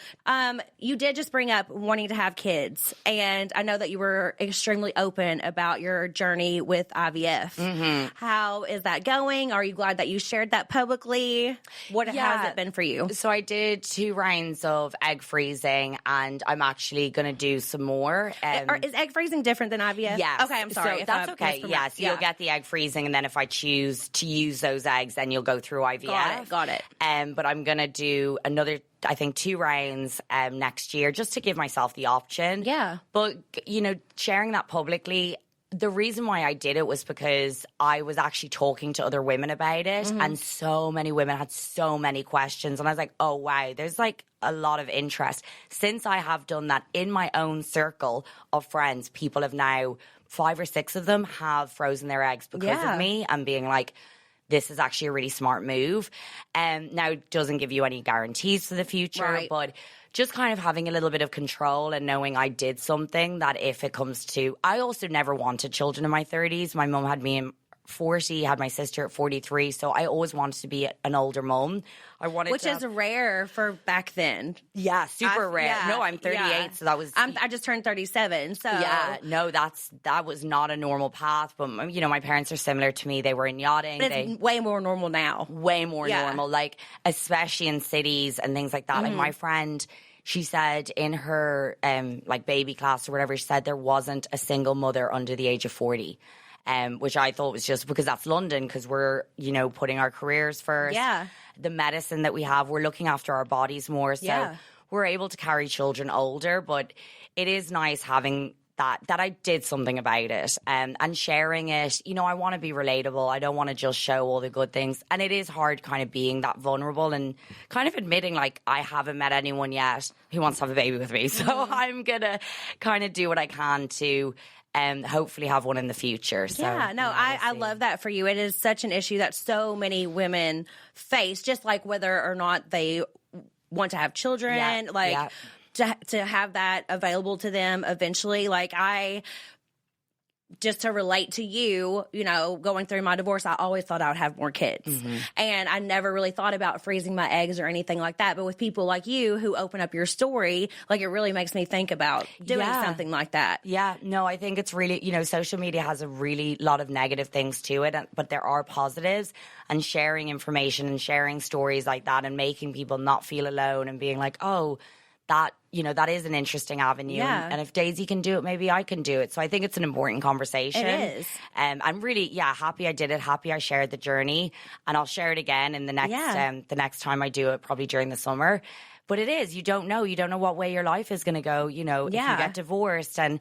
You did just bring up wanting to have kids, and I know that you were extremely open about your journey with IVF. Mm-hmm. How is that going? Are you glad that you shared that publicly? What has it been for you? So I did 2 rounds of egg freezing, and I'm actually going to do some more. Is egg freezing different than IVF? Yes. Okay, I'm sorry. So that's okay. Yeah, so you'll get the egg freezing, and then if I choose to use those eggs, then you'll go through IVF. Got it. But I'm going to do another, I think, 2 rounds next year just to give myself the option. Yeah. But, you know, sharing that publicly, the reason why I did it was because I was actually talking to other women about it, and so many women had so many questions. And I was like, oh, wow, there's like a lot of interest. Since I have done that in my own circle of friends, people have now, 5 or 6 of them have frozen their eggs because of me and being like, this is actually a really smart move. Now, it doesn't give you any guarantees for the future, but just kind of having a little bit of control and knowing I did something that if it comes to... I also never wanted children in my 30s. My mum had me in 40, had my sister at 43, so I always wanted to be an older mum. Which is rare for back then. Yeah, super rare. Yeah, no, I'm 38, so that was... I just turned 37, so... Yeah, no, that was not a normal path, but, you know, my parents are similar to me. They were in yachting. But it's way more normal now. Way more normal, like, especially in cities and things like that. Like, my friend... She said in her like baby class or whatever, she said there wasn't a single mother under the age of 40, which I thought was just because that's London, because we're, you know, putting our careers first. Yeah. The medicine that we have, we're looking after our bodies more. So we're able to carry children older, but it is nice having that I did something about it and sharing it. You know, I want to be relatable. I don't want to just show all the good things. And it is hard kind of being that vulnerable and kind of admitting, like, I haven't met anyone yet who wants to have a baby with me. So I'm going to kind of do what I can to hopefully have one in the future. So, yeah, no, I love that for you. It is such an issue that so many women face, just like whether or not they want to have children, to have that available to them eventually. Like, just to relate to you, you know, going through my divorce, I always thought I would have more kids. Mm-hmm. And I never really thought about freezing my eggs or anything like that. But with people like you who open up your story, like, it really makes me think about doing something like that. Yeah, no, I think it's really, you know, social media has a really lot of negative things to it, but there are positives, and sharing information and sharing stories like that and making people not feel alone and being like, oh, that, you know, that is an interesting avenue. Yeah. And if Daisy can do it, maybe I can do it. So I think it's an important conversation. It is. I'm really, happy I did it. Happy I shared the journey. And I'll share it again in the next time I do it, probably during the summer. But it is, you don't know. You don't know what way your life is going to go, you know, if you get divorced and,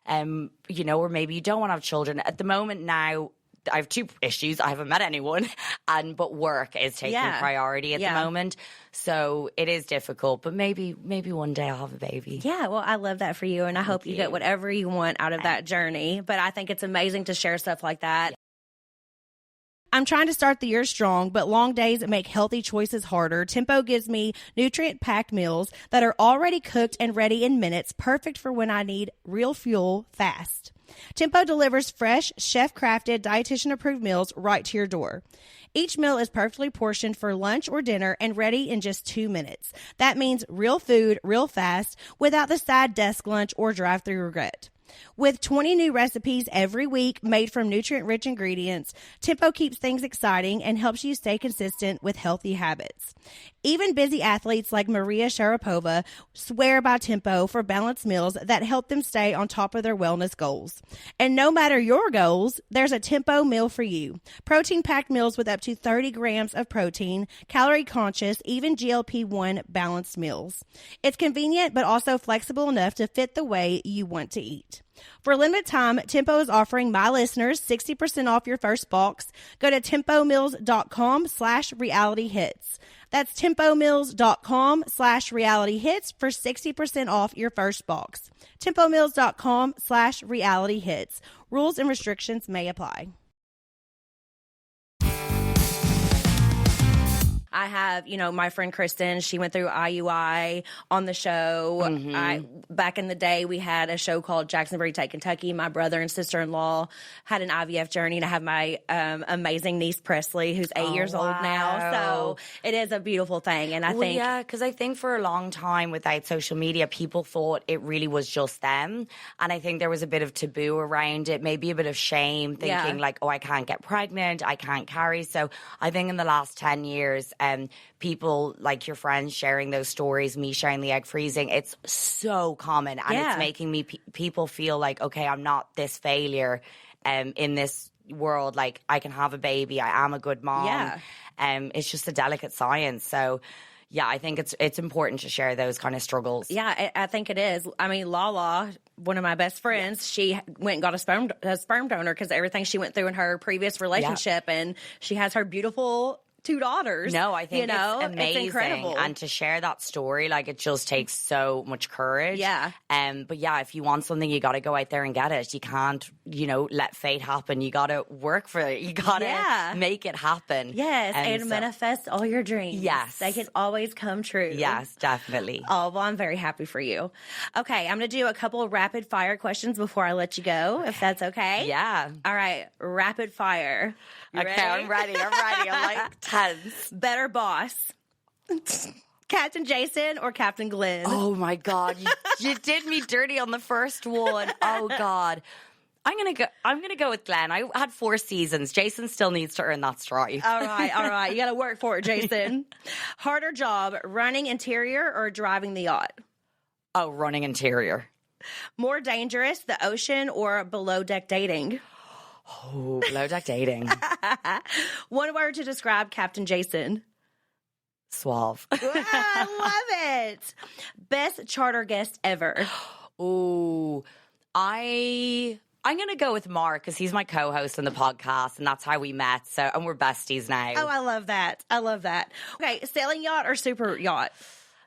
you know, or maybe you don't want to have children. At the moment now, I have 2 issues. I haven't met anyone, but work is taking priority at the moment. So it is difficult, but maybe one day I'll have a baby. Yeah, well, I love that for you, and I hope you get whatever you want out of that journey. But I think it's amazing to share stuff like that. I'm trying to start the year strong, but long days make healthy choices harder. Tempo gives me nutrient-packed meals that are already cooked and ready in minutes, perfect for when I need real fuel fast. Tempo delivers fresh, chef-crafted, dietitian-approved meals right to your door. Each meal is perfectly portioned for lunch or dinner and ready in just 2 minutes. That means real food, real fast, without the side desk lunch or drive-through regret. With 20 new recipes every week made from nutrient-rich ingredients, Tempo keeps things exciting and helps you stay consistent with healthy habits. Even busy athletes like Maria Sharapova swear by Tempo for balanced meals that help them stay on top of their wellness goals. And no matter your goals, there's a Tempo meal for you. Protein-packed meals with up to 30 grams of protein, calorie-conscious, even GLP-1 balanced meals. It's convenient but also flexible enough to fit the way you want to eat. For a limited time, Tempo is offering my listeners 60% off your first box. Go to tempomills.com/realityhits. That's tempomills.com/realityhits for 60% off your first box. tempomills.com/realityhits. Rules and restrictions may apply. I have, my friend Kristen, she went through IUI on the show. Back in the day, we had a show called Jackson Breed Take Kentucky. My brother and sister-in-law had an IVF journey, and I have my amazing niece Presley, who's 8 years old now. So it is a beautiful thing. And I think... Yeah, because I think for a long time without social media, people thought it really was just them. And I think there was a bit of taboo around it, maybe a bit of shame, thinking like, oh, I can't get pregnant, I can't carry. So I think in the last 10 years, people like your friends sharing those stories, me sharing the egg freezing, it's so common. And it's making me people feel like, okay, I'm not this failure in this world. Like, I can have a baby, I am a good mom. Yeah. It's just a delicate science. So yeah, I think it's important to share those kind of struggles. Yeah, I think it is. I mean, Lala, one of my best friends, she went and got a sperm donor because everything she went through in her previous relationship, and she has her beautiful 2 daughters. No, I think it's amazing. It's incredible. And to share that story, like, it just takes so much courage. Yeah. But yeah, if you want something, you got to go out there and get it. You can't, let fate happen. You got to work for it. You got to make it happen. Yes, and manifest all your dreams. Yes. They can always come true. Yes, definitely. Oh, well, I'm very happy for you. Okay, I'm going to do a couple of rapid fire questions before I let you go, if that's okay. Yeah. All right, rapid fire. You okay, ready? I'm ready. I'm like tense. Better boss. Captain Jason or Captain Glenn? Oh my God, you did me dirty on the first one. Oh God. I'm gonna go with Glenn. I had 4 seasons. Jason still needs to earn that stripe. All right. You got to work for it, Jason. Harder job, running interior or driving the yacht? Oh, running interior. More dangerous, the ocean or below deck dating? Oh, below deck dating. One word to describe Captain Jason. Suave. I love it. Best charter guest ever. Ooh, I'm going to go with Mark because he's my co-host on the podcast, and that's how we met. And we're besties now. Oh, I love that. Okay, sailing yacht or super yacht?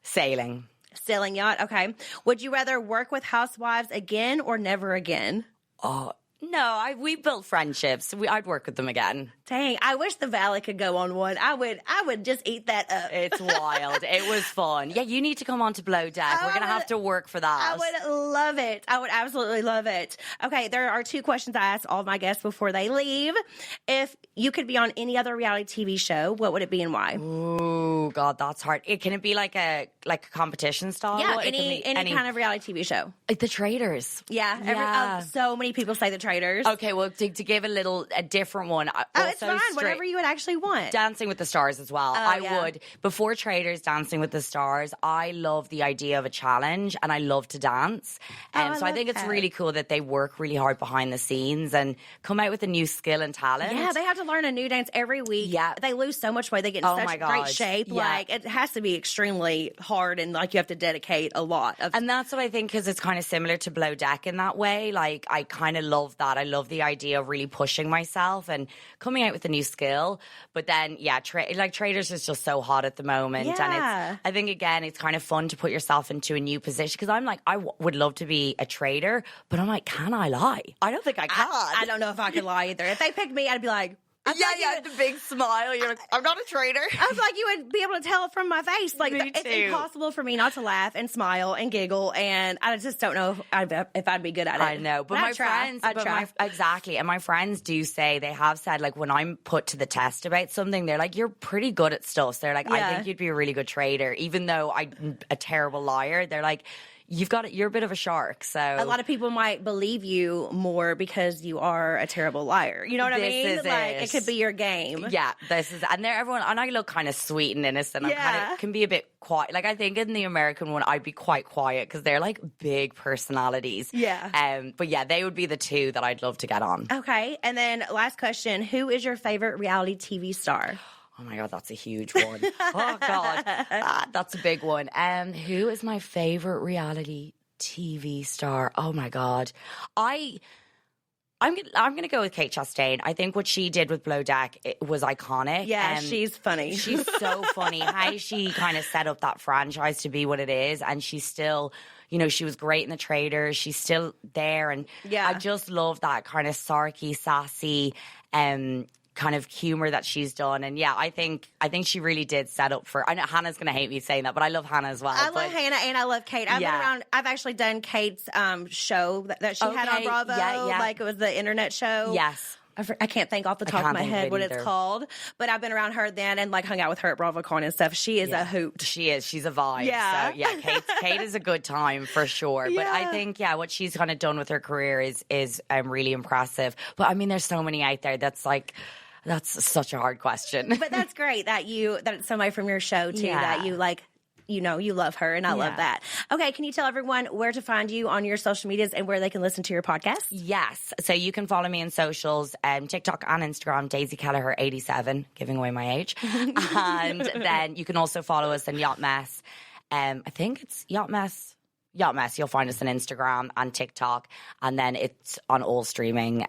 Sailing. Sailing yacht, okay. Would you rather work with Housewives again or never again? Oh, no, we built friendships. I'd work with them again. Dang, I wish the Valley could go on one. I would just eat that up. It's wild. It was fun. Yeah, you need to come on to Below Deck. We're going to have to work for that. I would love it. I would absolutely love it. Okay, there are 2 questions I ask all my guests before they leave. If you could be on any other reality TV show, what would it be and why? Ooh, God, that's hard. Can it be like a competition style? Yeah, any kind of reality TV show. Like The Traitors. Yeah. So many people say The Traitors. Okay, well, to give a different one. It's fine. Whatever you would actually want. Dancing with the Stars as well. I would. Before Traitors, Dancing with the Stars, I love the idea of a challenge and I love to dance. So I think it's really cool that they work really hard behind the scenes and come out with a new skill and talent. Yeah, they have to learn a new dance every week. Yeah. They lose so much weight. They get in such great shape. Yeah. Like, it has to be extremely hard and like you have to dedicate a lot. And that's what I think, because it's kind of similar to Below Deck in that way. Like, I kind of love that. I love the idea of really pushing myself and coming out with a new skill. But then, yeah, Traitors is just so hot at the moment. Yeah. And I think, again, it's kind of fun to put yourself into a new position. Because I'm like, I would love to be a traitor, but I'm like, can I lie? I don't think I can. I don't know if I could lie either. If they picked me, I'd be like... the big smile. You're like, I'm not a traitor. I was like, you would be able to tell from my face. Like, it's impossible for me not to laugh and smile and giggle, and I just don't know if I'd be good at it. I know, but my friends, exactly, and my friends do say, they have said, like, when I'm put to the test about something, they're like, you're pretty good at stuff. So they're like, I think you'd be a really good traitor, even though I'm a terrible liar. They're like, you're a bit of a shark. So a lot of people might believe you more because you are a terrible liar. You know what I mean? It could be your game. Yeah, and everyone, and I look kind of sweet and innocent. I can be a bit quiet. Like, I think in the American one, I'd be quite quiet because they're like big personalities. Yeah. But yeah, they would be the 2 that I'd love to get on. Okay, and then last question: who is your favorite reality TV star? Oh my God, that's a huge one. Oh God, that's a big one. Who is my favorite reality TV star? Oh my God, I'm gonna go with Kate Chastain. I think what she did with Below Deck, it was iconic. Yeah, she's funny. She's so funny. How she kind of set up that franchise to be what it is, and she's still. She was great in The Traitors. She's still there, and I just love that kind of sarky, sassy, kind of humor that she's done. And yeah, I think she really did set up for, I know Hannah's going to hate me saying that, but I love Hannah as well. I love Hannah and I love Kate. I've been around, I've actually done Kate's show that she had on Bravo. Like it was the internet show. Yes. I can't think off the top of my head what it's called, but I've been around her then and like hung out with her at BravoCon and stuff. She is a hoot. She is. She's a vibe. Yeah. So yeah, Kate is a good time for sure. But I think, what she's kind of done with her career is really impressive. But I mean, there's so many out there that's such a hard question. But that's great that it's somebody from your show too, that you like, you love her, and I love that. Okay, can you tell everyone where to find you on your social medias and where they can listen to your podcast? Yes. So you can follow me on socials, TikTok and Instagram, Daisy Kelliher 87, giving away my age. And then you can also follow us on Yacht Mess. I think it's Yacht Mess. Yacht Mess. You'll find us on Instagram and TikTok. And then it's on all streaming,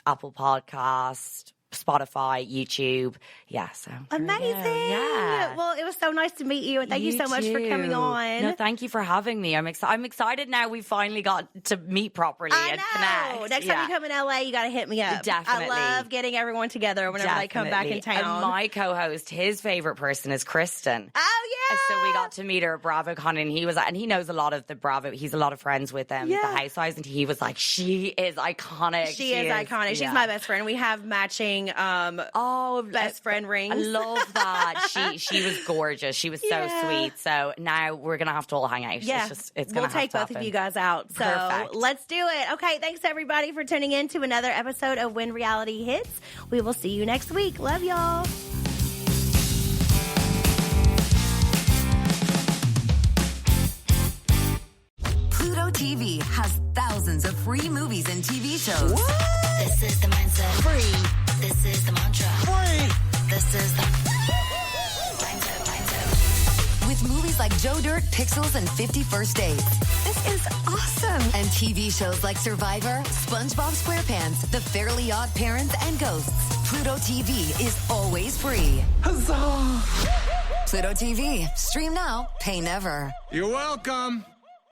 Apple Podcast, Spotify, YouTube. Yeah, so amazing. Yeah. Well, it was so nice to meet you, and thank you so much for coming on. No, thank you for having me. I'm excited now. We finally got to meet properly and connect. Next time you come in LA, you got to hit me up. Definitely. I love getting everyone together whenever they come back in town. And my co-host, his favorite person is Kristen. Oh yeah. So we got to meet her at BravoCon, and he knows a lot of the Bravo. He's a lot of friends with the Housewives, and he was like, "She is iconic. She is iconic. She's my best friend. We have matching best friend rings. I love that. She was gorgeous. She was so sweet. So now we're gonna have to all hang out. Yeah, we'll take both of you guys out. So perfect. Let's do it. Okay, thanks everybody for tuning in to another episode of When Reality Hits. We will see you next week. Love y'all. Pluto TV has thousands of free movies and TV shows. What? This is the mindset. Free. This is the mantra. Free. This is the mindset. With movies like Joe Dirt, Pixels, and 50 First Dates. This is awesome. And TV shows like Survivor, SpongeBob SquarePants, The Fairly Odd Parents, and Ghosts. Pluto TV is always free. Huzzah! Pluto TV. Stream now, pay never. You're welcome.